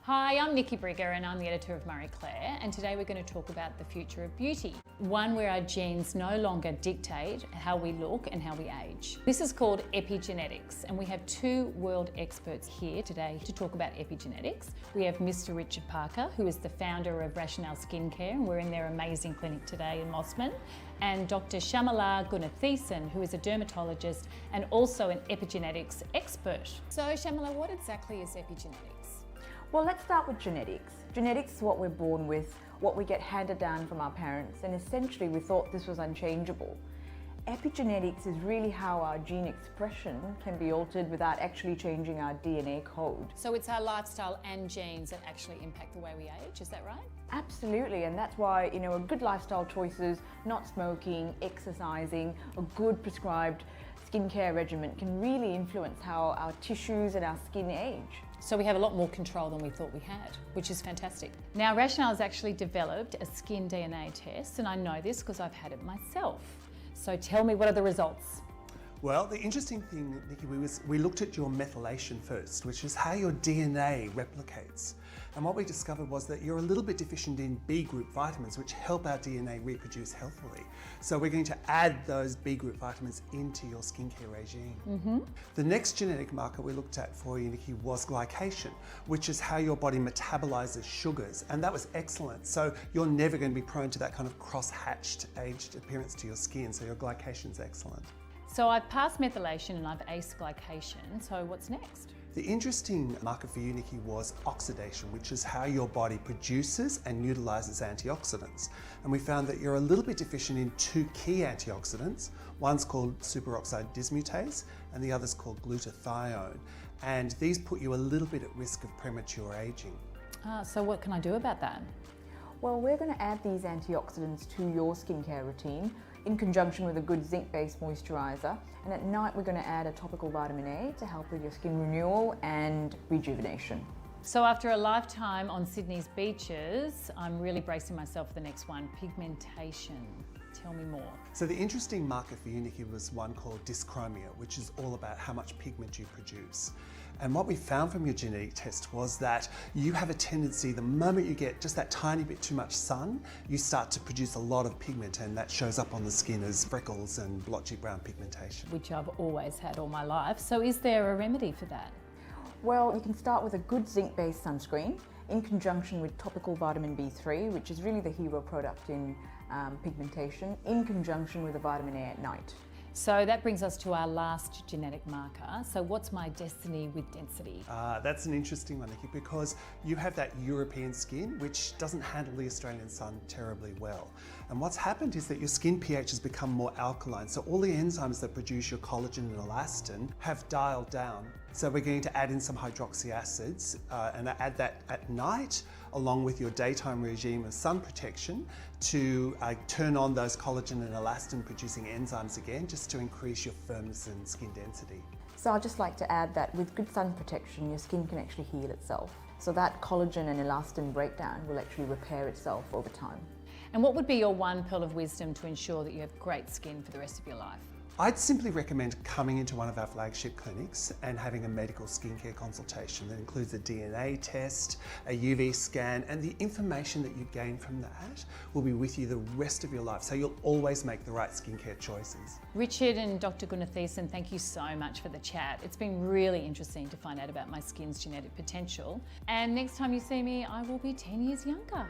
Hi, I'm Nikki Brigger and I'm the editor of Marie Claire, and today we're going to talk about the future of beauty. One where our genes no longer dictate how we look and how we age. This is called epigenetics, and we have two world experts here today to talk about epigenetics. We have Mr. Richard Parker, who is the founder of Rationale Skincare, and we're in their amazing clinic today in Mossman, and Dr. Shamala Gunathisan, who is a dermatologist and also an epigenetics expert. So Shamala, what exactly is epigenetics? Well, let's start with genetics. Genetics is what we're born with, what we get handed down from our parents, and essentially we thought this was unchangeable. Epigenetics is really how our gene expression can be altered without actually changing our DNA code. So it's our lifestyle and genes that actually impact the way we age, is that right? Absolutely, and that's why, a good lifestyle choices, not smoking, exercising, a good prescribed skincare regimen can really influence how our tissues and our skin age. So we have a lot more control than we thought we had, which is fantastic. Now, Rationale has actually developed a skin DNA test, and I know this because I've had it myself. So tell me, what are the results? Well, the interesting thing, Nikki, we looked at your methylation first, which is how your DNA replicates. And what we discovered was that you're a little bit deficient in B group vitamins, which help our DNA reproduce healthily. So we're going to add those B group vitamins into your skincare regime. The next genetic marker we looked at for you, Nikki, was glycation, which is how your body metabolizes sugars. And that was excellent. So you're never going to be prone to that kind of cross-hatched, aged appearance to your skin. So your glycation's excellent. So I've passed methylation and I've aced glycation, so what's next? The interesting marker for you, Nikki, was oxidation, which is how your body produces and utilizes antioxidants. And we found that you're a little bit deficient in two key antioxidants. One's called superoxide dismutase and the other's called glutathione. And these put you a little bit at risk of premature aging. So what can I do about that? Well, we're going to add these antioxidants to your skincare routine in conjunction with a good zinc-based moisturizer. And at night, we're going to add a topical vitamin A to help with your skin renewal and rejuvenation. So after a lifetime on Sydney's beaches, I'm really bracing myself for the next one, pigmentation. Tell me more. So the interesting marker for you, Nikki, was one called dyschromia, which is all about how much pigment you produce. And what we found from your genetic test was that you have a tendency, the moment you get just that tiny bit too much sun, you start to produce a lot of pigment, and that shows up on the skin as freckles and blotchy brown pigmentation. Which I've always had all my life. So is there a remedy for that? Well, you can start with a good zinc-based sunscreen in conjunction with topical vitamin B3, which is really the hero product in pigmentation, in conjunction with a vitamin A at night. So that brings us to our last genetic marker. So what's my destiny with density? That's an interesting one, Nikki, because you have that European skin, which doesn't handle the Australian sun terribly well. And what's happened is that your skin pH has become more alkaline. So all the enzymes that produce your collagen and elastin have dialed down. So we're going to add in some hydroxy acids and add that at night, along with your daytime regime of sun protection, to turn on those collagen and elastin producing enzymes again, just to increase your firmness and skin density. So I'd just like to add that with good sun protection, your skin can actually heal itself. So that collagen and elastin breakdown will actually repair itself over time. And what would be your one pearl of wisdom to ensure that you have great skin for the rest of your life? I'd simply recommend coming into one of our flagship clinics and having a medical skincare consultation that includes a DNA test, a UV scan, and the information that you gain from that will be with you the rest of your life, so you'll always make the right skincare choices. Richard and Dr. Gunathisan, thank you so much for the chat. It's been really interesting to find out about my skin's genetic potential. And next time you see me, I will be 10 years younger.